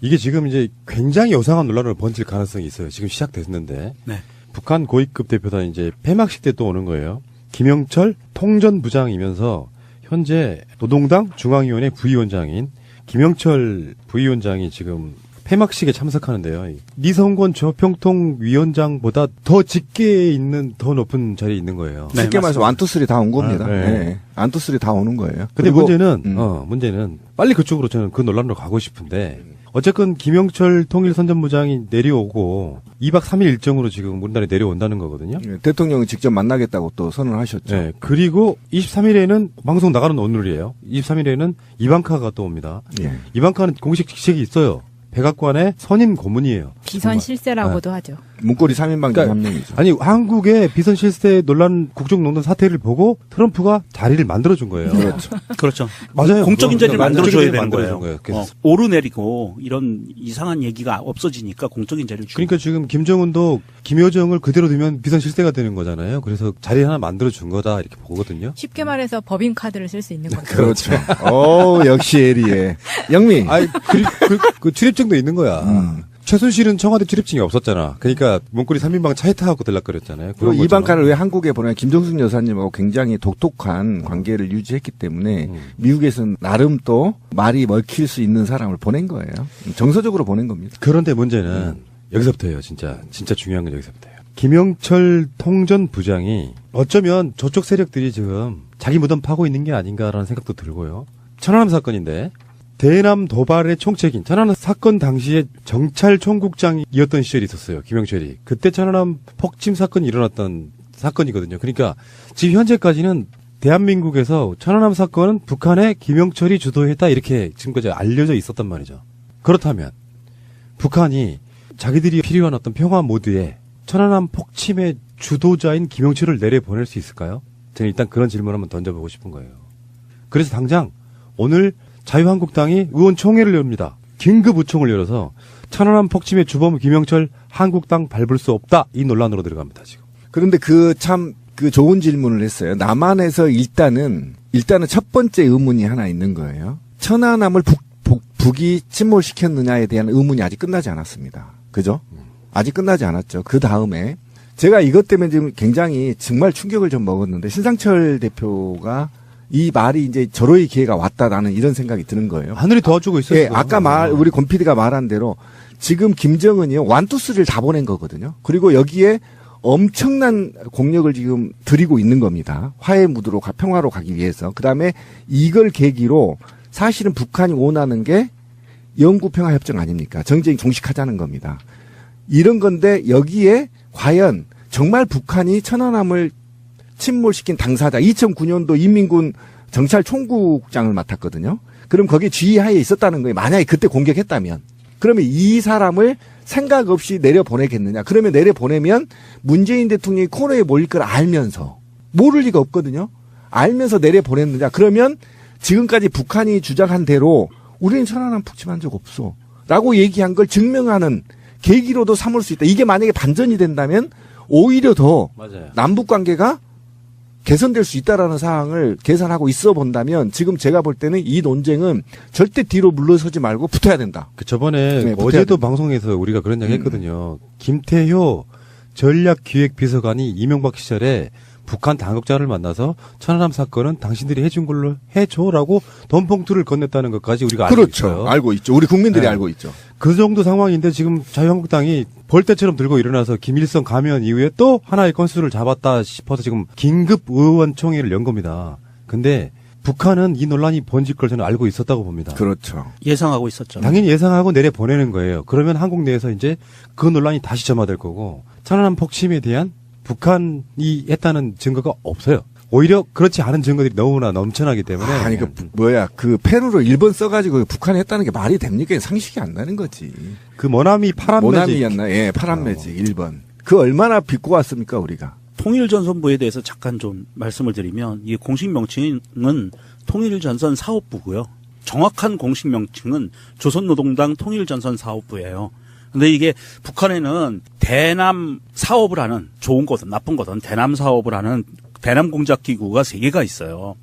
이게 지금 이제 굉장히 요상한 논란으로 번질 가능성이 있어요. 지금 시작됐는데. 네. 북한 고위급 대표단 이제 폐막식 때 또 오는 거예요. 김영철 통전부장이면서 현재 노동당 중앙위원회 부위원장인 김영철 부위원장이 지금 폐막식에 참석하는데요. 니성권 조평통위원장보다 더 직계에 있는 더 높은 자리에 있는 거예요. 네, 쉽게 말해서 완투쓰리 다 온 겁니다. 네. 네. 완투쓰리 다 오는 거예요. 근데 그리고, 문제는 빨리 그쪽으로 저는 그 논란으로 가고 싶은데 어쨌건 김영철 통일선전부장이 내려오고 2박 3일 일정으로 지금 우리나라에 내려온다는 거거든요. 네, 대통령이 직접 만나겠다고 또 선언하셨죠. 네. 그리고 23일에는 방송 나가는 오늘이에요. 23일에는 이방카가 또 옵니다. 예. 이방카는 공식 직책이 있어요. 백악관의 선임 고문이에요. 비선 실세라고도 하죠. 문고리 3인방 중 그러니까 한 명이죠. 아니 한국의 비선 실세 논란 국정농단 사태를 보고 트럼프가 자리를 만들어준 거예요. 그렇죠. 그렇죠. 맞아요. 공적인 자리를 만들어줘야 되는 만들어준 거예요. 그래서 오르내리고 이런 이상한 얘기가 없어지니까 공적인 자리를 주는 그러니까 지금 김정은도 김여정을 그대로 두면 비선 실세가 되는 거잖아요. 그래서 자리 하나 만들어준 거다 이렇게 보거든요. 쉽게 말해서 법인 카드를 쓸 수 있는 거죠. 그렇죠. 오, 역시 에리에. 영미. 아이 그 출입증도 있는 거야. 최순실은 청와대 출입증이 없었잖아. 그러니까 문고리 3인방 차에 타고 들락거렸잖아요. 그리고 이방카를 왜 한국에 보내면 김정숙 여사님하고 굉장히 독특한 관계를 유지했기 때문에 미국에서는 나름 또 말이 먹힐 수 있는 사람을 보낸 거예요. 정서적으로 보낸 겁니다. 그런데 문제는 여기서부터예요. 진짜 중요한 건 여기서부터예요. 김영철 통전부장이 어쩌면 저쪽 세력들이 지금 자기 무덤 파고 있는 게 아닌가라는 생각도 들고요. 천안함 사건인데 대남 도발의 총책인 천안함 사건 당시에 정찰총국장이었던 시절이 있었어요. 김영철이. 그때 천안함 폭침 사건이 일어났던 사건이거든요. 그러니까 지금 현재까지는 대한민국에서 천안함 사건은 북한의 김영철이 주도했다 이렇게 지금까지 알려져 있었단 말이죠. 그렇다면 북한이 자기들이 필요한 어떤 평화 모드에 천안함 폭침의 주도자인 김영철을 내려보낼 수 있을까요? 저는 일단 그런 질문 한번 던져보고 싶은 거예요. 그래서 당장 오늘 자유한국당이 의원총회를 엽니다. 긴급 의총을 열어서 천안함 폭침의 주범 김영철 한국당 밟을 수 없다 이 논란으로 들어갑니다 지금. 그런데 그 좋은 질문을 했어요. 남한에서 일단은 첫 번째 의문이 하나 있는 거예요. 천안함을 북이 침몰시켰느냐에 대한 의문이 아직 끝나지 않았습니다. 그죠? 아직 끝나지 않았죠. 그 다음에 제가 이것 때문에 지금 굉장히 정말 충격을 좀 먹었는데 신상철 대표가 이 말이 이제 절호의 기회가 왔다 나는 이런 생각이 드는 거예요. 하늘이 도와주고 있어요. 예, 아까 우리 권 PD가 말한 대로 지금 김정은이요 완투쓰리를 다 보낸 거거든요. 그리고 여기에 엄청난 공력을 지금 들이고 있는 겁니다. 화해 무드로 평화로 가기 위해서. 그다음에 이걸 계기로 사실은 북한이 원하는 게 영구평화협정 아닙니까? 전쟁이 종식하자는 겁니다. 이런 건데 여기에 과연 정말 북한이 천안함을 침몰시킨 당사자 2009년도 인민군 정찰총국장을 맡았거든요. 그럼 거기에 지휘하에 있었다는 거예요. 만약에 그때 공격했다면. 그러면 이 사람을 생각 없이 내려보내겠느냐. 그러면 내려보내면 문재인 대통령이 코너에 몰릴 걸 알면서 모를 리가 없거든요. 알면서 내려보냈느냐. 그러면 지금까지 북한이 주장한 대로 우리는 천안함 폭침한 적 없어. 라고 얘기한 걸 증명하는 계기로도 삼을 수 있다. 이게 만약에 반전이 된다면 오히려 더 맞아요. 남북 관계가 개선될 수 있다라는 사항을 계산하고 있어 본다면 지금 제가 볼 때는 이 논쟁은 절대 뒤로 물러서지 말고 붙어야 된다. 그 저번에 네, 어제도 방송에서 우리가 그런 이야기 했거든요. 김태효 전략기획비서관이 이명박 시절에 북한 당국자를 만나서 천안함 사건은 당신들이 해준 걸로 해줘라고 돈 봉투를 건넸다는 것까지 우리가 알고 그렇죠. 있어요. 알고 있죠. 우리 국민들이 네. 알고 있죠. 그 정도 상황인데 지금 자유한국당이 벌떼처럼 들고 일어나서 김일성 가면 이후에 또 하나의 건수를 잡았다 싶어서 지금 긴급 의원총회를 연 겁니다. 근데 북한은 이 논란이 번질 걸 저는 알고 있었다고 봅니다. 그렇죠. 예상하고 있었죠. 당연히 예상하고 내려보내는 거예요. 그러면 한국 내에서 이제 그 논란이 다시 점화될 거고 천안함 폭침에 대한 북한이 했다는 증거가 없어요. 오히려 그렇지 않은 증거들이 너무나 넘쳐나기 때문에. 아니, 그 펜으로 1번 써가지고 북한이 했다는 게 말이 됩니까? 상식이 안 나는 거지. 그 모나미 파란 매직. 모나미였나? 예, 파란 매직 1번. 그 얼마나 빚고 왔습니까, 우리가? 통일전선부에 대해서 잠깐 좀 말씀을 드리면 이 공식 명칭은 통일전선 사업부고요. 정확한 공식 명칭은 조선노동당 통일전선사업부예요. 근데 이게 북한에는 대남 사업을 하는 좋은 거든 나쁜 거든 대남 사업을 하는 대남 공작기구가 3개가 있어요.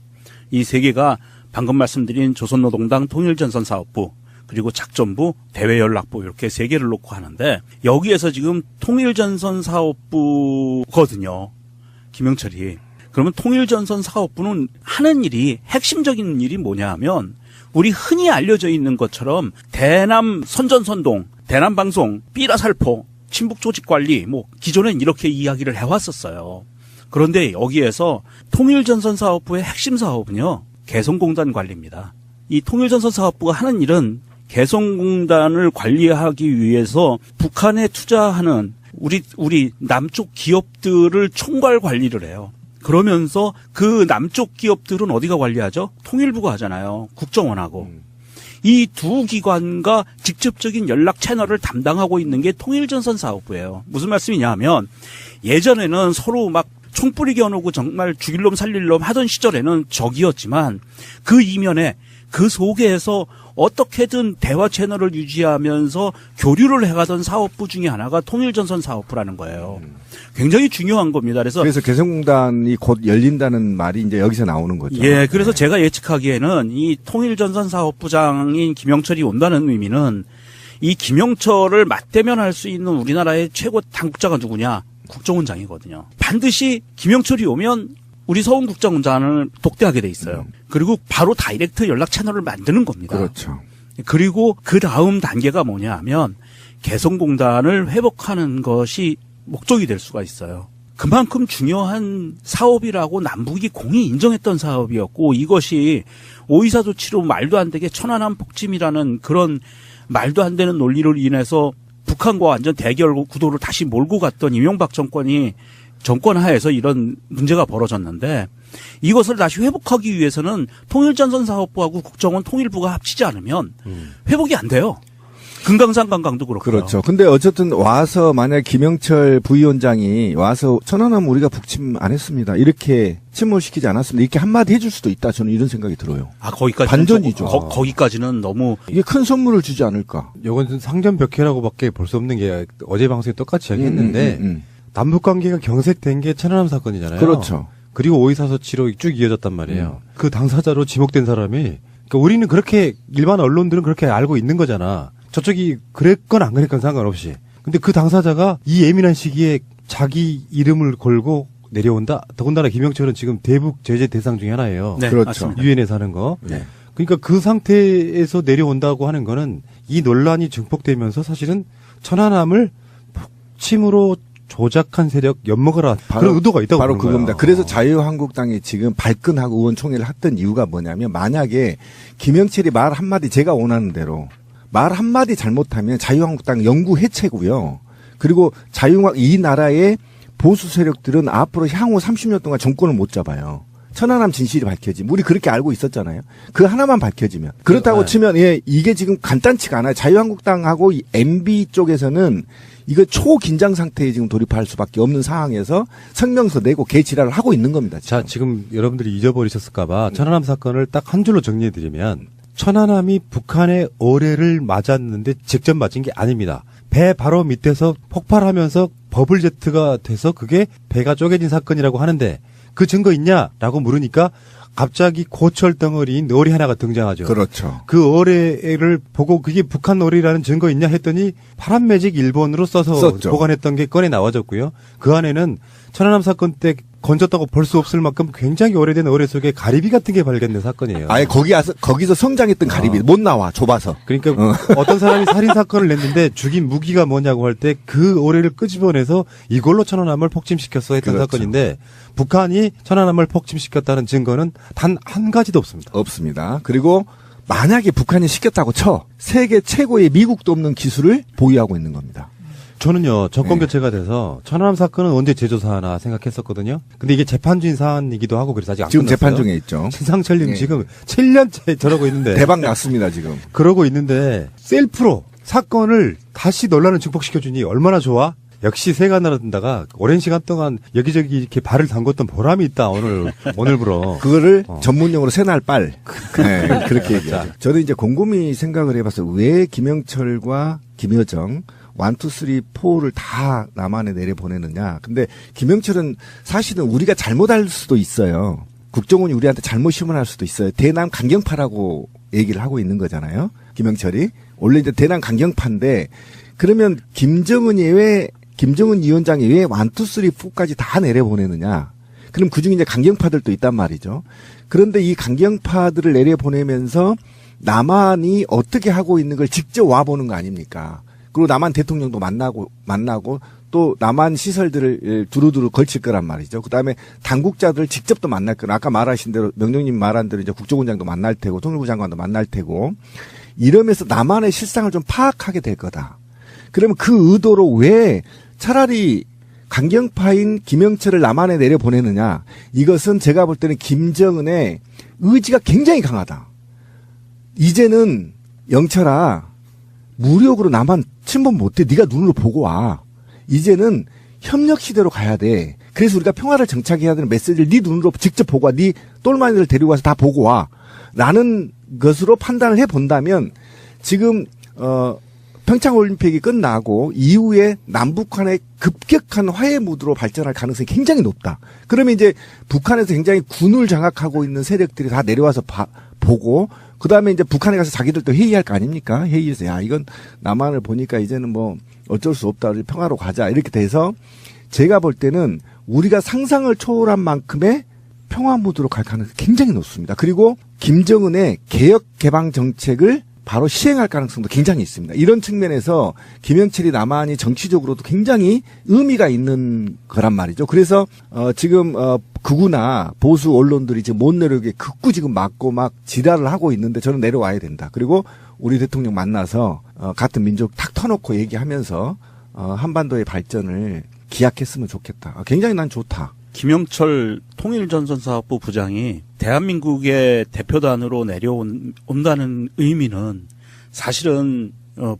이 3개가 방금 말씀드린 조선노동당 통일전선사업부 그리고 작전부, 대외연락부 이렇게 세 개를 놓고 하는데 여기에서 지금 통일전선 사업부거든요. 김영철이. 그러면 통일전선 사업부는 하는 일이 핵심적인 일이 뭐냐 하면 우리 흔히 알려져 있는 것처럼 대남 선전선동, 대남방송, 삐라살포, 친북조직관리 뭐 기존엔 이렇게 이야기를 해왔었어요. 그런데 여기에서 통일전선 사업부의 핵심 사업은요. 개성공단 관리입니다. 이 통일전선 사업부가 하는 일은 개성공단을 관리하기 위해서 북한에 투자하는 우리 남쪽 기업들을 총괄 관리를 해요. 그러면서 그 남쪽 기업들은 어디가 관리하죠? 통일부가 하잖아요. 국정원하고. 이 두 기관과 직접적인 연락 채널을 담당하고 있는 게 통일전선 사업부예요. 무슨 말씀이냐 하면 예전에는 서로 막 총뿌리 겨누고 정말 죽일 놈 살릴 놈 하던 시절에는 적이었지만 그 이면에 그 속에서 어떻게든 대화 채널을 유지하면서 교류를 해가던 사업부 중에 하나가 통일전선 사업부라는 거예요. 굉장히 중요한 겁니다. 그래서 개성공단이 곧 열린다는 말이 이제 여기서 나오는 거죠. 예, 그래서 제가 예측하기에는 이 통일전선 사업부장인 김영철이 온다는 의미는 이 김영철을 맞대면할 수 있는 우리나라의 최고 당국자가 누구냐? 국정원장이거든요. 반드시 김영철이 오면 우리 서훈 국정원장을 독대하게 돼 있어요. 그리고 바로 다이렉트 연락 채널을 만드는 겁니다. 그렇죠. 그리고 그 다음 단계가 뭐냐 하면 개성공단을 회복하는 것이 목적이 될 수가 있어요. 그만큼 중요한 사업이라고 남북이 공히 인정했던 사업이었고 이것이 오이사 조치로 말도 안 되게 천안함 폭침이라는 그런 말도 안 되는 논리로 인해서 북한과 완전 대결 구도를 다시 몰고 갔던 이명박 정권이 정권 하에서 이런 문제가 벌어졌는데 이것을 다시 회복하기 위해서는 통일전선 사업부하고 국정원 통일부가 합치지 않으면 회복이 안 돼요. 금강산 관광도 그렇고요. 그렇죠. 근데 어쨌든 와서 만약 김영철 부위원장이 와서 천안함 우리가 북침 안 했습니다. 이렇게 침몰시키지 않았습니다. 이렇게 한마디 해줄 수도 있다. 저는 이런 생각이 들어요. 아, 거기까지 반전이죠. 거기까지는 너무 이게 큰 선물을 주지 않을까. 이건 상전벽해라고밖에 볼 수 없는 게 어제 방송에 똑같이 이야기했는데 남북 관계가 경색된 게 천안함 사건이잖아요. 그렇죠. 그리고 오이사서치로 쭉 이어졌단 말이에요. 그 당사자로 지목된 사람이 그러니까 우리는 그렇게 일반 언론들은 그렇게 알고 있는 거잖아. 저쪽이 그랬건 안 그랬건 상관없이. 근데 그 당사자가 이 예민한 시기에 자기 이름을 걸고 내려온다. 더군다나 김영철은 지금 대북 제재 대상 중에 하나예요. 네, 그렇죠. 맞습니다. 유엔에서 하는 거. 네. 그러니까 그 상태에서 내려온다고 하는 거는 이 논란이 증폭되면서 사실은 천안함을 폭침으로 조작한 세력 엿먹어라 그런 의도가 있다고 바로 보는 그겁니다. 거예요. 그래서 자유한국당이 지금 발끈하고 의원총회를 했던 이유가 뭐냐면 만약에 김영철이 말 한마디 제가 원하는 대로 말 한마디 잘못하면 자유한국당 영구 해체고요. 그리고 이 나라의 보수 세력들은 앞으로 향후 30년 동안 정권을 못 잡아요. 천안함 진실이 밝혀지면 우리 그렇게 알고 있었잖아요. 그 하나만 밝혀지면 그렇다고 네. 치면 이게 지금 간단치가 않아요. 자유한국당하고 이 MB 쪽에서는 이거 초긴장 상태에 지금 돌입할 수밖에 없는 상황에서 성명서 내고 개지랄을 하고 있는 겁니다. 지금. 자, 지금 여러분들이 잊어버리셨을까봐 천안함 사건을 딱 한 줄로 정리해드리면 천안함이 북한의 어뢰를 맞았는데 직접 맞은 게 아닙니다. 배 바로 밑에서 폭발하면서 버블제트가 돼서 그게 배가 쪼개진 사건이라고 하는데 그 증거 있냐라고 물으니까 갑자기 고철 덩어리인 어뢰 하나가 등장하죠. 그렇죠. 그 어뢰를 보고 그게 북한 어뢰라는 증거 있냐 했더니 파란 매직 일본으로 써서 썼죠. 보관했던 게 꺼내 나와졌고요. 그 안에는 천안함 사건 때 건졌다고 볼 수 없을 만큼 굉장히 오래된 어뢰 속에 가리비 같은 게 발견된 사건이에요. 아예 거기서 성장했던 가리비 못 나와 좁아서. 그러니까 어떤 사람이 살인 사건을 냈는데 죽인 무기가 뭐냐고 할 때 그 오래를 끄집어내서 이걸로 천안함을 폭침시켰어 했던 그렇죠. 사건인데 북한이 천안함을 폭침시켰다는 증거는 단 한 가지도 없습니다. 없습니다. 그리고 만약에 북한이 시켰다고 쳐 세계 최고의 미국도 없는 기술을 보유하고 있는 겁니다. 저는요 정권 교체가 돼서 천안함 사건은 언제 재조사하나 생각했었거든요. 근데 이게 재판 중인 사안이기도 하고 그래서 아직 안 지금 끝났어요. 재판 중에 있죠. 신상철님 네. 지금 7년째 저러고 있는데 대박 났습니다 지금. 그러고 있는데 셀프로 사건을 다시 논란을 증폭시켜주니 얼마나 좋아? 역시 새가 날아든다가 오랜 시간 동안 여기저기 이렇게 발을 담궜던 보람이 있다 오늘부로. 그거를 전문용어로 새날 빨. 네, 그렇게 얘기하죠. 저는 이제 곰곰이 생각을 해봤어요. 왜 김영철과 김여정 1, 2, 3, 4를 다 남한에 내려보내느냐. 근데 김영철은 사실은 우리가 잘못할 수도 있어요. 국정원이 우리한테 잘못 심문할 수도 있어요. 대남 강경파라고 얘기를 하고 있는 거잖아요. 김영철이. 원래 이제 대남 강경파인데 그러면 김정은 위원장이 왜 1, 2, 3, 4까지 다 내려보내느냐. 그럼 그중에 이제 강경파들도 있단 말이죠. 그런데 이 강경파들을 내려보내면서 남한이 어떻게 하고 있는 걸 직접 와보는 거 아닙니까? 그리고 남한 대통령도 만나고 또 남한 시설들을 두루두루 걸칠 거란 말이죠. 그다음에 당국자들 직접 또 만날 거라. 아까 말하신 대로 명령님 말한 대로 이제 국정원장도 만날 테고 통일부 장관도 만날 테고 이러면서 남한의 실상을 좀 파악하게 될 거다. 그러면 그 의도로 왜 차라리 강경파인 김영철을 남한에 내려보내느냐. 이것은 제가 볼 때는 김정은의 의지가 굉장히 강하다. 이제는 영철아 무력으로 남한 침범 못해. 네가 눈으로 보고 와. 이제는 협력 시대로 가야 돼. 그래서 우리가 평화를 정착해야 되는 메시지를 네 눈으로 직접 보고 와. 네 똘마니를 데리고 와서 다 보고 와. 라는 것으로 판단을 해본다면 지금 평창올림픽이 끝나고 이후에 남북한의 급격한 화해 무드로 발전할 가능성이 굉장히 높다. 그러면 이제 북한에서 굉장히 군을 장악하고 있는 세력들이 다 내려와서 보고 그다음에 이제 북한에 가서 자기들도 회의할 거 아닙니까? 회의에서 야 이건 남한을 보니까 이제는 뭐 어쩔 수 없다. 우리 평화로 가자. 이렇게 돼서 제가 볼 때는 우리가 상상을 초월한 만큼의 평화 무드로 갈 가능성이 굉장히 높습니다. 그리고 김정은의 개혁 개방 정책을 바로 시행할 가능성도 굉장히 있습니다. 이런 측면에서 김영철이 남한이 정치적으로도 굉장히 의미가 있는 거란 말이죠. 그래서 지금 극우나 보수 언론들이 지금 못 내려오게 극구 지금 막고 막 지랄을 하고 있는데 저는 내려와야 된다. 그리고 우리 대통령 만나서 같은 민족 탁 터놓고 얘기하면서 한반도의 발전을 기약했으면 좋겠다. 굉장히 난 좋다. 김영철 통일전선사업부 부장이 대한민국의 대표단으로 내려온다는 의미는 사실은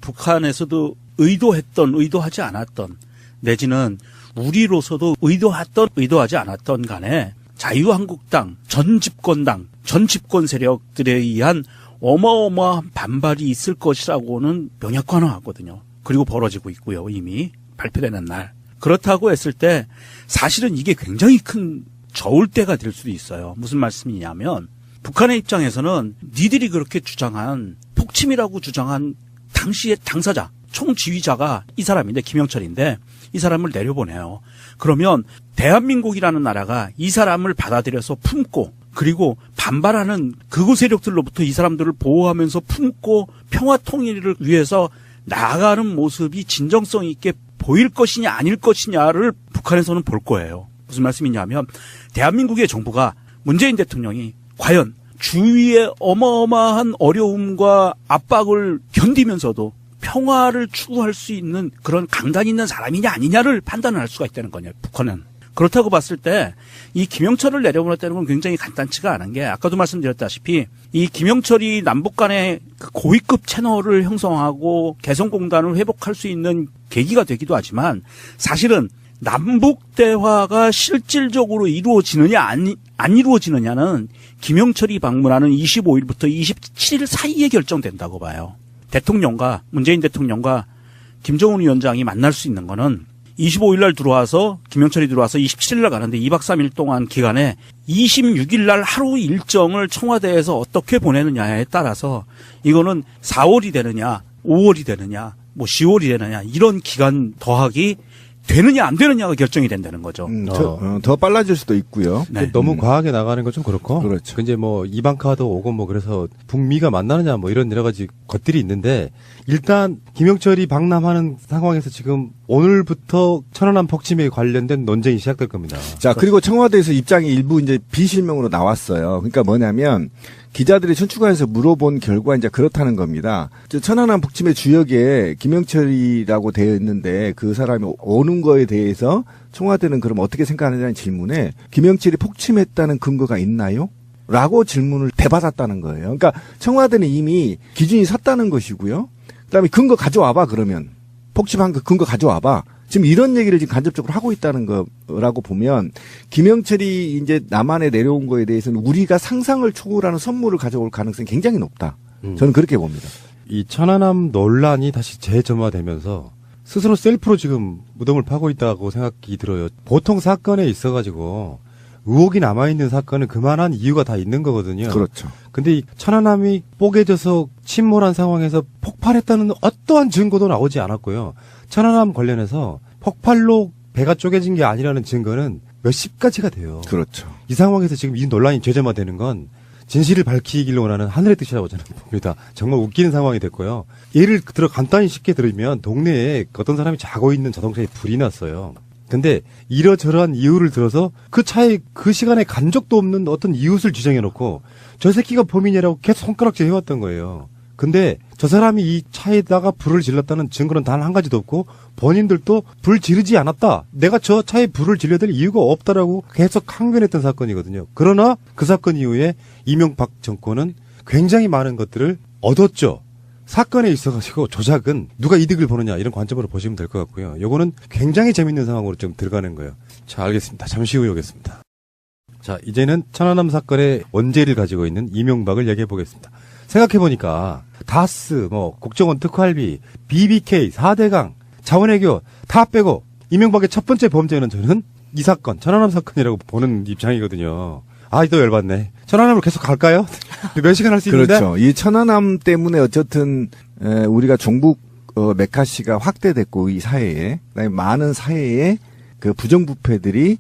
북한에서도 의도하지 않았던 내지는 우리로서도 의도하지 않았던 간에 자유한국당 전 집권 세력들에 의한 어마어마한 반발이 있을 것이라고는 명약관화하거든요. 그리고 벌어지고 있고요. 이미 발표되는 날. 그렇다고 했을 때 사실은 이게 굉장히 큰 저울대가 될 수도 있어요. 무슨 말씀이냐면 북한의 입장에서는 니들이 그렇게 주장한 폭침이라고 주장한 당시의 당사자, 총지휘자가 이 사람인데 김영철인데 이 사람을 내려보내요. 그러면 대한민국이라는 나라가 이 사람을 받아들여서 품고 그리고 반발하는 극우 세력들로부터 이 사람들을 보호하면서 품고 평화 통일을 위해서 나아가는 모습이 진정성 있게 보일 것이냐 아닐 것이냐를 북한에서는 볼 거예요. 무슨 말씀이냐면 대한민국의 정부가 문재인 대통령이 과연 주위의 어마어마한 어려움과 압박을 견디면서도 평화를 추구할 수 있는 그런 강단 있는 사람이냐 아니냐를 판단을 할 수가 있다는 거냐, 북한은. 그렇다고 봤을 때 이 김영철을 내려보냈다는 건 굉장히 간단치가 않은 게 아까도 말씀드렸다시피 이 김영철이 남북 간의 그 고위급 채널을 형성하고 개성공단을 회복할 수 있는 계기가 되기도 하지만 사실은 남북 대화가 실질적으로 이루어지느냐 안 이루어지느냐는 김영철이 방문하는 25일부터 27일 사이에 결정된다고 봐요. 대통령과 문재인 대통령과 김정은 위원장이 만날 수 있는 거는 25일 날 들어와서 김영철이 들어와서 27일 날 가는데 2박 3일 동안 기간에 26일 날 하루 일정을 청와대에서 어떻게 보내느냐에 따라서 이거는 4월이 되느냐 5월이 되느냐 뭐 10월이 되느냐 이런 기간 더하기 되느냐 안 되느냐가 결정이 된다는 거죠. 더 빨라질 수도 있고요. 네. 너무 과하게 나가는 건 좀 그렇고. 그렇죠. 이제 뭐 이방카도 오고 뭐 그래서 북미가 만나느냐 뭐 이런 여러 가지 것들이 있는데 일단 김영철이 방남하는 상황에서 지금 오늘부터 천안함 폭침에 관련된 논쟁이 시작될 겁니다. 자, 그리고 청와대에서 입장이 일부 이제 비실명으로 나왔어요. 그러니까 뭐냐면 기자들이 천추관에서 물어본 결과 이제 그렇다는 겁니다. 천안함 북침의 주역에 김영철이라고 되어 있는데 그 사람이 오는 거에 대해서 청와대는 그럼 어떻게 생각하느냐는 질문에 김영철이 폭침했다는 근거가 있나요? 라고 질문을 대받았다는 거예요. 그러니까 청와대는 이미 기준이 섰다는 것이고요. 그다음에 근거 가져와봐 그러면. 폭침한 그 근거 가져와봐. 지금 이런 얘기를 지금 간접적으로 하고 있다는 거라고 보면 김영철이 이제 남한에 내려온 거에 대해서는 우리가 상상을 초월하는 선물을 가져올 가능성이 굉장히 높다. 저는 그렇게 봅니다. 이 천안함 논란이 다시 재점화되면서 스스로 셀프로 지금 무덤을 파고 있다고 생각이 들어요. 보통 사건에 있어가지고 의혹이 남아있는 사건은 그만한 이유가 다 있는 거거든요. 그렇죠. 근데 이 천안함이 뽀개져서 침몰한 상황에서 폭발했다는 어떠한 증거도 나오지 않았고요. 천안함 관련해서 폭발로 배가 쪼개진 게 아니라는 증거는 몇십 가지가 돼요. 그렇죠. 이 상황에서 지금 이 논란이 재점화되는 건 진실을 밝히기를 원하는 하늘의 뜻이라고 저는 봅니다. 정말 웃기는 상황이 됐고요. 예를 들어 간단히 쉽게 들으면 동네에 어떤 사람이 자고 있는 자동차에 불이 났어요. 근데 이러저러한 이유를 들어서 그 차에 그 시간에 간 적도 없는 어떤 이웃을 지정해놓고 저 새끼가 범인이라고 계속 손가락질 해왔던 거예요. 근데 저 사람이 이 차에다가 불을 질렀다는 증거는 단 한 가지도 없고 본인들도 불 지르지 않았다. 내가 저 차에 불을 질러야 될 이유가 없다라고 계속 항변했던 사건이거든요. 그러나 그 사건 이후에 이명박 정권은 굉장히 많은 것들을 얻었죠. 사건에 있어가지고 조작은 누가 이득을 보느냐 이런 관점으로 보시면 될 것 같고요. 요거는 굉장히 재밌는 상황으로 좀 들어가는 거예요. 자, 알겠습니다. 잠시 후에 오겠습니다. 자, 이제는 천안함 사건의 원죄를 가지고 있는 이명박을 얘기해 보겠습니다. 생각해보니까 다스, 국정원 특활비, BBK, 4대강, 자원외교 다 빼고 이명박의 첫 번째 범죄는 저는 이 사건, 천안함 사건이라고 보는 입장이거든요. 아, 또 열받네. 천안함으로 계속 갈까요? 몇 시간 할 수 있는데? 그렇죠. 이 천안함 때문에 어쨌든 우리가 종북 메카시가 확대됐고 이 사회에 그다음에 많은 사회에 그 부정부패들이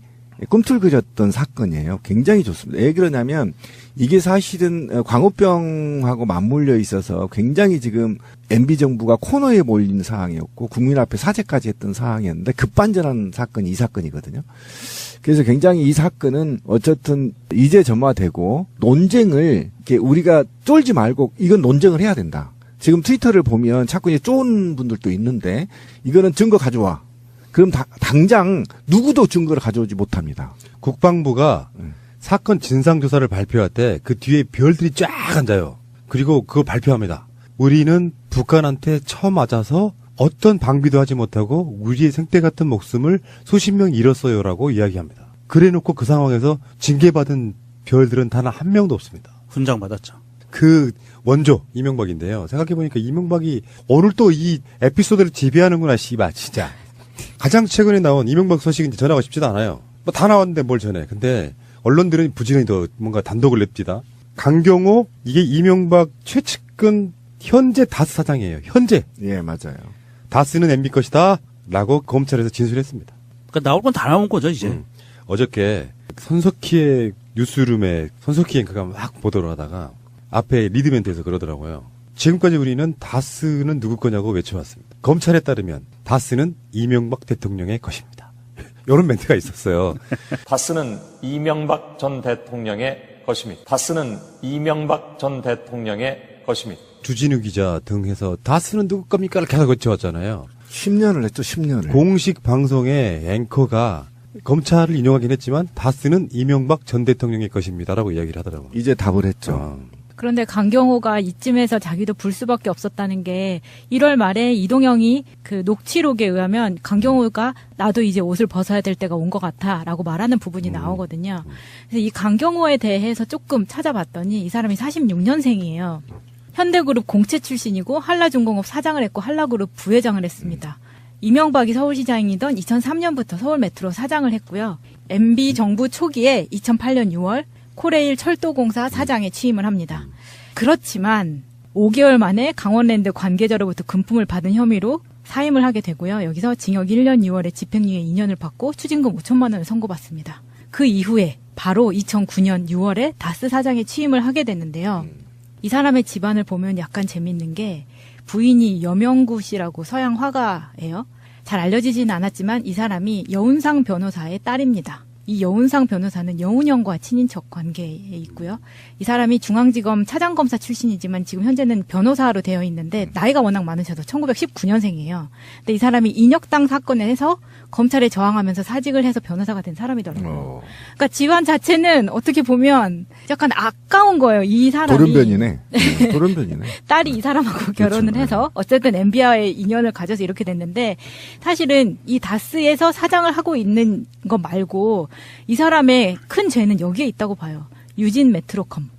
꿈틀거렸던 사건이에요. 굉장히 좋습니다. 왜 그러냐면 이게 사실은 광우병하고 맞물려 있어서 굉장히 지금 MB 정부가 코너에 몰린 상황이었고 국민 앞에 사죄까지 했던 상황이었는데 급반전한 사건이 이 사건이거든요. 그래서 굉장히 이 사건은 어쨌든 이제 점화되고 논쟁을 이렇게 우리가 쫄지 말고 이건 논쟁을 해야 된다. 지금 트위터를 보면 자꾸 이제 쫀 분들도 있는데 이거는 증거 가져와. 그럼 당장 누구도 증거를 가져오지 못합니다. 국방부가 사건 진상조사를 발표할 때 그 뒤에 별들이 쫙 앉아요. 그리고 그거 발표합니다. 우리는 북한한테 처맞아서 어떤 방비도 하지 못하고 우리의 생태 같은 목숨을 수십 명 잃었어요라고 이야기합니다. 그래놓고 그 상황에서 징계받은 별들은 단 한 명도 없습니다. 훈장 받았죠. 그 원조 이명박인데요. 생각해보니까 이명박이 오늘 또 이 에피소드를 지배하는구나. 씨발 진짜. 가장 최근에 나온 이명박 소식은 전하고 싶지도 않아요. 뭐 다 나왔는데 뭘 전해. 근데 언론들은 부지런히 더 뭔가 단독을 냅니다. 강경호 이게 이명박 최측근 현재 다스 사장이에요. 현재. 예, 맞아요. 다스는 MB 것이다 라고 검찰에서 진술했습니다. 그러니까 나올 건 다 나온 거죠 이제. 어저께 손석희의 뉴스룸에 손석희 앵커가 막 보도를 하다가 앞에 리드멘트에서 그러더라고요. 지금까지 우리는 다스는 누구 거냐고 외쳐왔습니다. 검찰에 따르면 다스는 이명박 대통령의 것입니다. 이런 멘트가 있었어요. 다스는 이명박 전 대통령의 것입니다. 다스는 이명박 전 대통령의 것입니다. 주진우 기자 등 해서 다스는 누구 겁니까? 계속 외쳐왔잖아요. 10년을 했죠, 10년을. 공식 방송의 앵커가 검찰을 인용하긴 했지만 다스는 이명박 전 대통령의 것입니다라고 이야기를 하더라고요. 이제 답을 했죠. 그런데 강경호가 이쯤에서 자기도 불 수밖에 없었다는 게 1월 말에 이동영이 그 녹취록에 의하면 강경호가 나도 이제 옷을 벗어야 될 때가 온 것 같아라고 말하는 부분이 나오거든요. 그래서 이 강경호에 대해서 조금 찾아봤더니 이 사람이 46년생이에요. 현대그룹 공채 출신이고 한라중공업 사장을 했고 한라그룹 부회장을 했습니다. 이명박이 서울시장이던 2003년부터 서울메트로 사장을 했고요. MB 정부 초기에 2008년 6월 코레일 철도공사 사장에 취임을 합니다. 그렇지만 5개월 만에 강원랜드 관계자로부터 금품을 받은 혐의로 사임을 하게 되고요. 여기서 징역 1년 6월에 집행유예 2년을 받고 추징금 5천만 원을 선고받습니다. 그 이후에 바로 2009년 6월에 다스 사장에 취임을 하게 됐는데요. 이 사람의 집안을 보면 약간 재밌는 게 부인이 여명구 씨라고 서양 화가예요. 잘 알려지지는 않았지만 이 사람이 여운상 변호사의 딸입니다. 이 여운상 변호사는 여운형과 친인척 관계에 있고요. 이 사람이 중앙지검 차장검사 출신이지만 지금 현재는 변호사로 되어 있는데 나이가 워낙 많으셔서 1919년생이에요. 근데 이 사람이 인혁당 사건에서 검찰에 저항하면서 사직을 해서 변호사가 된 사람이더라고요. 그러니까 집안 자체는 어떻게 보면 약간 아까운 거예요. 이 사람이. 돌연변이네. 돌연변이네. 딸이 이 사람하고 결혼을 해서 어쨌든 MB와의 인연을 가져서 이렇게 됐는데 사실은 이 다스에서 사장을 하고 있는 거 말고 이 사람의 큰 죄는 여기에 있다고 봐요. 유진 메트로컴.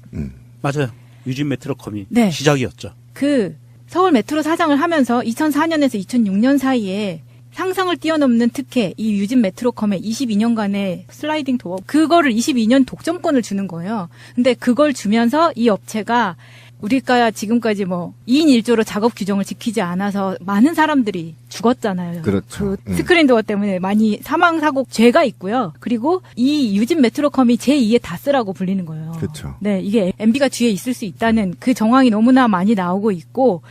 맞아요. 유진 메트로컴이 네. 시작이었죠. 그 서울 메트로 사장을 하면서 2004년에서 2006년 사이에 상상을 뛰어넘는 특혜, 이 유진 메트로컴의 22년간의 슬라이딩 도어, 그거를 22년 독점권을 주는 거예요. 근데 그걸 주면서 이 업체가 우리가 지금까지 뭐 2인 1조로 작업 규정을 지키지 않아서 많은 사람들이 죽었잖아요. 그렇죠. 그 스크린 도어 때문에 많이 사망 사고 죄가 있고요. 그리고 이 유진 메트로컴이 제2의 다스라고 불리는 거예요. 그렇죠. 네, 이게 MB가 뒤에 있을 수 있다는 그 정황이 너무나 많이 나오고 있고,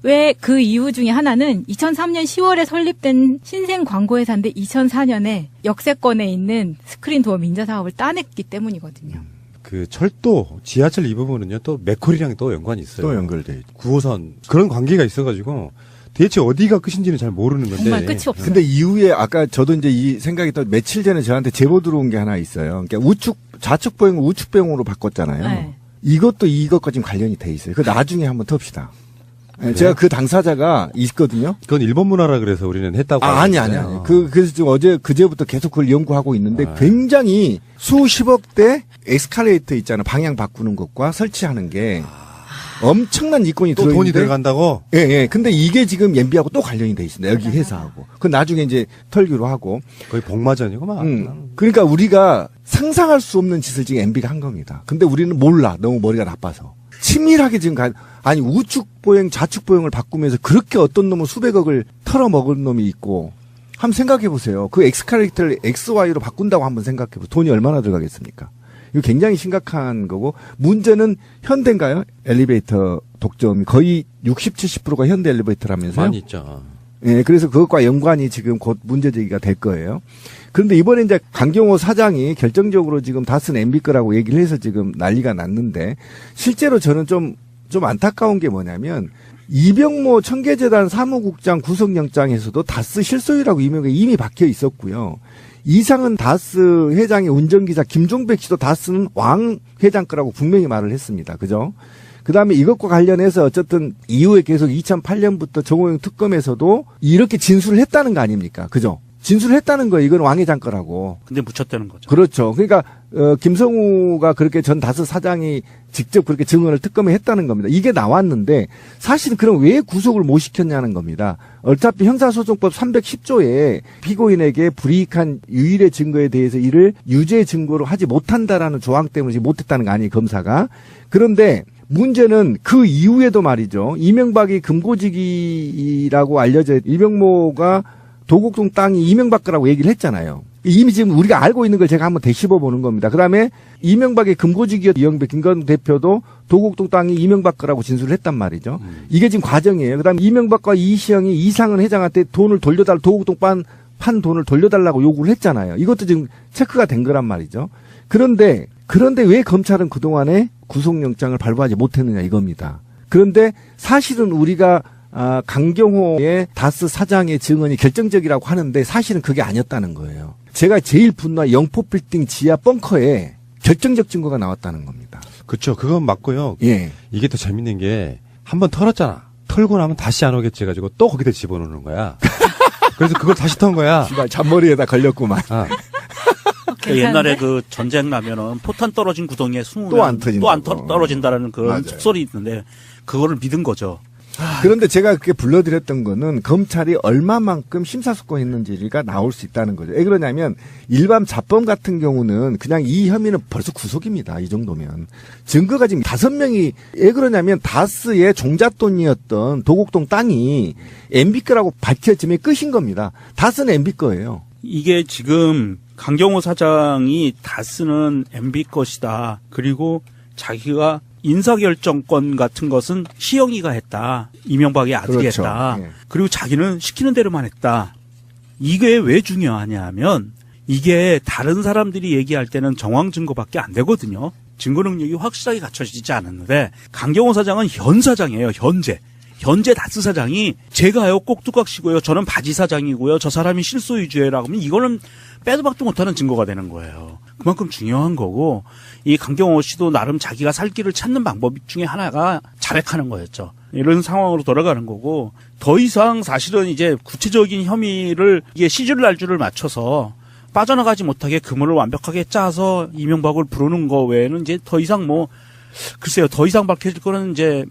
왜 그 이유 중에 하나는 2003년 10월에 설립된 신생 광고회사인데 2004년에 역세권에 있는 스크린 도어 민자 사업을 따냈기 때문이거든요. 그 철도, 지하철 이 부분은요, 또 맥콜이랑 또 연관이 있어요. 또 연결돼 있죠. 9호선. 그런 관계가 있어가지고, 대체 어디가 끝인지는 잘 모르는 건데. 정말 끝이 없어요. 근데 이후에 아까 저도 이제 이 생각이 또 며칠 전에 저한테 제보 들어온 게 하나 있어요. 그러니까 좌측 보행을 우측 보행으로 바꿨잖아요. 네. 이것도 이것과 지금 관련이 돼 있어요. 그 나중에 한번 텁시다. 그래요? 제가 그 당사자가 있거든요. 그건 일본 문화라 그래서 우리는 했다고. 아니. 하잖아요. 그래서 지금 그제부터 계속 그걸 연구하고 있는데 아. 굉장히 수십억대 에스컬레이터 있잖아요. 방향 바꾸는 것과 설치하는 게 엄청난 이권이 또 들어있는데. 돈이 들어간다고? 예. 근데 이게 지금 MB하고 또 관련이 돼 있습니다. 여기 회사하고. 그 나중에 이제 털기로 하고. 거의 복마전이구만. 그러니까 우리가 상상할 수 없는 짓을 지금 MB가 한 겁니다. 근데 우리는 몰라. 너무 머리가 나빠서. 치밀하게 지금 아니 우측 보행 좌측 보행을 바꾸면서 그렇게 어떤 놈은 수백억을 털어먹은 놈이 있고 한번 생각해 보세요. 그 엑스칼레이터를 XY로 바꾼다고 한번 생각해 보세요. 돈이 얼마나 들어가겠습니까? 이거 굉장히 심각한 거고 문제는 현대인가요? 엘리베이터 독점이 거의 60, 70%가 현대 엘리베이터라면서요? 많이 있죠. 예, 그래서 그것과 연관이 지금 곧 문제 제기가 될 거예요. 그런데 이번에 이제 강경호 사장이 결정적으로 지금 다스는 MB 거라고 얘기를 해서 지금 난리가 났는데 실제로 저는 좀 안타까운 게 뭐냐면 이병모 청계재단 사무국장 구속영장에서도 다스 실소유라고 이미 박혀 있었고요. 이상은 다스 회장의 운전기사 김종백 씨도 다스는 왕 회장 거라고 분명히 말을 했습니다. 그죠? 그 다음에 이것과 관련해서 어쨌든 이후에 계속 2008년부터 정호영 특검에서도 이렇게 진술을 했다는 거 아닙니까? 그죠? 진술을 했다는 거예요. 이건 왕 회장 거라고. 근데 묻혔다는 거죠. 그렇죠. 그러니까 김성우가 그렇게 전 다스 사장이 직접 그렇게 증언을 특검에 했다는 겁니다. 이게 나왔는데 사실은 그럼 왜 구속을 못 시켰냐는 겁니다. 어차피 형사소송법 310조에 피고인에게 불이익한 유일의 증거에 대해서 이를 유죄 증거로 하지 못한다라는 조항 때문에 못했다는 거 아니에요, 검사가. 그런데 문제는 그 이후에도 말이죠. 이명박이 금고지기라고 알려져 이병모가 도곡동 땅이 이명박 거라고 얘기를 했잖아요. 이미 지금 우리가 알고 있는 걸 제가 한번 되씹어 보는 겁니다. 그다음에 이명박의 금고지기였던 이영배 김건 대표도 도곡동 땅이 이명박 거라고 진술을 했단 말이죠. 이게 지금 과정이에요. 그다음에 이명박과 이시영이 이상은 회장한테 돈을 도곡동 판 돈을 돌려달라고 요구를 했잖아요. 이것도 지금 체크가 된 거란 말이죠. 그런데 왜 검찰은 그동안에 구속영장을 발부하지 못했느냐 이겁니다. 그런데 사실은 우리가 강경호의 다스 사장의 증언이 결정적이라고 하는데 사실은 그게 아니었다는 거예요. 제가 제일 분노한 영포빌딩 지하 벙커에 결정적 증거가 나왔다는 겁니다. 그렇죠. 그건 맞고요. 예. 이게 또 재밌는 게 한번 털었잖아. 털고 나면 다시 안 오겠지 해가지고 또 거기다 집어넣는 거야. 그래서 그걸 다시 턴 거야. 씨발 잔머리에다 걸렸구만. 아, 옛날에 그 전쟁 나면은 포탄 떨어진 구덩이에 숨으면 또안 터진다고. 또 안 떨어진다라는 그런 맞아요. 속설이 있는데 그거를 믿은 거죠. 그런데 제가 그렇게 불러드렸던 거는 검찰이 얼마만큼 심사숙고했는지가 나올 수 있다는 거죠. 왜 그러냐면 일반 자범 같은 경우는 그냥 이 혐의는 벌써 구속입니다. 이 정도면. 증거가 지금 5명이 왜 그러냐면 다스의 종잣돈이었던 도곡동 땅이 MB 거라고 밝혀지면 끝인 겁니다. 다스는 MB 거예요. 이게 지금 강경호 사장이 다스는 MB 것이다. 그리고 자기가 인사결정권 같은 것은 시영이가 했다. 이명박의 아들이 그렇죠. 했다. 예. 그리고 자기는 시키는 대로만 했다. 이게 왜 중요하냐면 이게 다른 사람들이 얘기할 때는 정황 증거밖에 안 되거든요. 증거 능력이 확실하게 갖춰지지 않았는데 강경호 사장은 현 사장이에요. 현재 다스 사장이 제가요 꼭두각시고요. 저는 바지 사장이고요. 저 사람이 실소유주예라고 하면 이거는 빼도 박도 못하는 증거가 되는 거예요. 그만큼 중요한 거고 이 강경호 씨도 나름 자기가 살 길을 찾는 방법 중에 하나가 자백하는 거였죠. 이런 상황으로 돌아가는 거고 더 이상 사실은 이제 구체적인 혐의를 이게 시줄 날줄을 맞춰서 빠져나가지 못하게 그물을 완벽하게 짜서 이명박을 부르는 거 외에는 이제 더 이상 글쎄요. 더 이상 밝혀질 거는 이제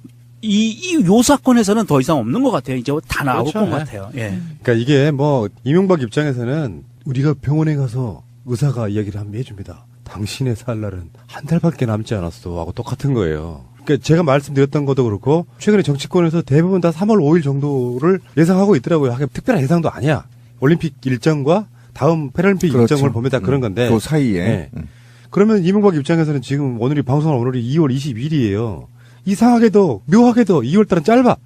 요 사건에서는 더 이상 없는 것 같아요. 이제 다 나올 그렇죠. 것 같아요. 예. 그러니까 이게 뭐 이명박 입장에서는 우리가 병원에 가서 의사가 이야기를 한번 해줍니다. 당신의 살 날은 한 달밖에 남지 않았어 하고 똑같은 거예요. 그러니까 제가 말씀드렸던 것도 그렇고 최근에 정치권에서 대부분 다 3월 5일 정도를 예상하고 있더라고요. 하긴 특별한 예상도 아니야. 올림픽 일정과 다음 패럴림픽 그렇죠. 일정을 보면 다 그런 건데. 그 사이에. 네. 그러면 이명박 입장에서는 지금 오늘이 방송한 오늘이 2월 20일이에요. 이상하게도 묘하게도 2월달은 짧아.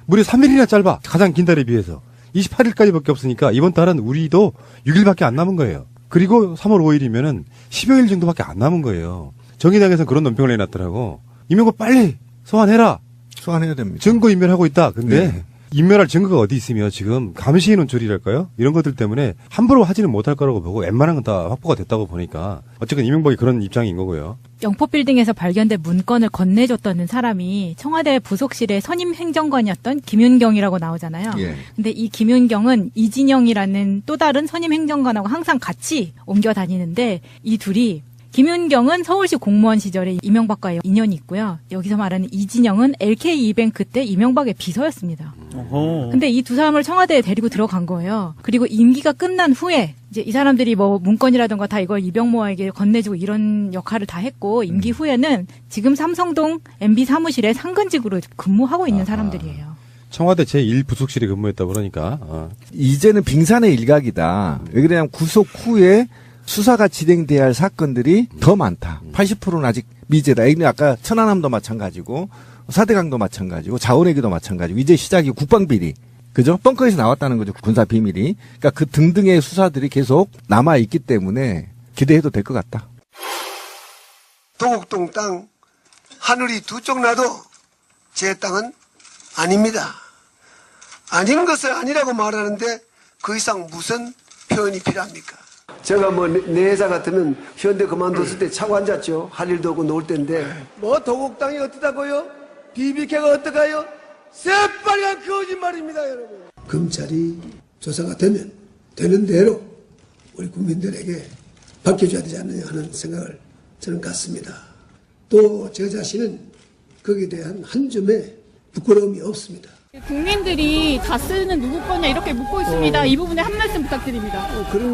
무려 3일이나 짧아. 가장 긴 달에 비해서. 28일까지밖에 없으니까 이번 달은 우리도 6일밖에 안 남은 거예요. 그리고 3월 5일이면은 10여일 정도밖에 안 남은 거예요. 정의당에서는 그런 논평을 내놨더라고. 이명박 빨리 소환해라. 소환해야 됩니다. 증거 인멸하고 있다. 근데 네. 인멸할 증거가 어디 있으며 지금 감시해 놓은 처리랄까요? 이런 것들 때문에 함부로 하지는 못할 거라고 보고 웬만한 건 다 확보가 됐다고 보니까 어쨌든 이명박이 그런 입장인 거고요. 영포빌딩에서 발견된 문건을 건네줬던 사람이 청와대 부속실의 선임 행정관이었던 김윤경이라고 나오잖아요. 예. 근데 이 김윤경은 이진영이라는 또 다른 선임 행정관하고 항상 같이 옮겨 다니는데 이 둘이 김윤경은 서울시 공무원 시절에 이명박과 인연이 있고요. 여기서 말하는 이진영은 LK 이뱅크 때 이명박의 비서였습니다. 어허. 근데 이 두 사람을 청와대에 데리고 들어간 거예요. 그리고 임기가 끝난 후에 이제 이 사람들이 뭐 문건이라든가 다 이걸 이병모에게 건네주고 이런 역할을 다 했고 임기 후에는 지금 삼성동 MB 사무실에 상근직으로 근무하고 있는 사람들이에요. 청와대 제1부속실에 근무했다 그러니까. 이제는 빙산의 일각이다. 왜 그러냐면 구속 후에 수사가 진행돼야 할 사건들이 더 많다. 80%는 아직 미제다. 이게 아까 천안함도 마찬가지고 사대강도 마찬가지고 자원외교도 마찬가지고 이제 시작이 국방비리. 그죠? 벙커에서 나왔다는 거죠. 군사 비밀이. 그러니까 그 등등의 수사들이 계속 남아 있기 때문에 기대해도 될 것 같다. 도곡동 땅 하늘이 두 쪽 나도 제 땅은 아닙니다. 아닌 것을 아니라고 말하는데 그 이상 무슨 표현이 필요합니까? 제가 뭐 내 회사 같으면 현대 그만뒀을 때 차고 앉았죠. 할 일도 없고 놀 때인데 뭐 도곡 땅이 어떠다고요? BBK가 어떠가요? 새빨간 거짓말입니다, 여러분. 검찰이 조사가 되면 되는 대로 우리 국민들에게 밝혀줘야 되지 않느냐 하는 생각을 저는 갖습니다. 또 저 자신은 거기에 대한 한 점의 부끄러움이 없습니다. 국민들이 다스는 누구 거냐 이렇게 묻고 있습니다. 이 부분에 한 말씀 부탁드립니다. 그런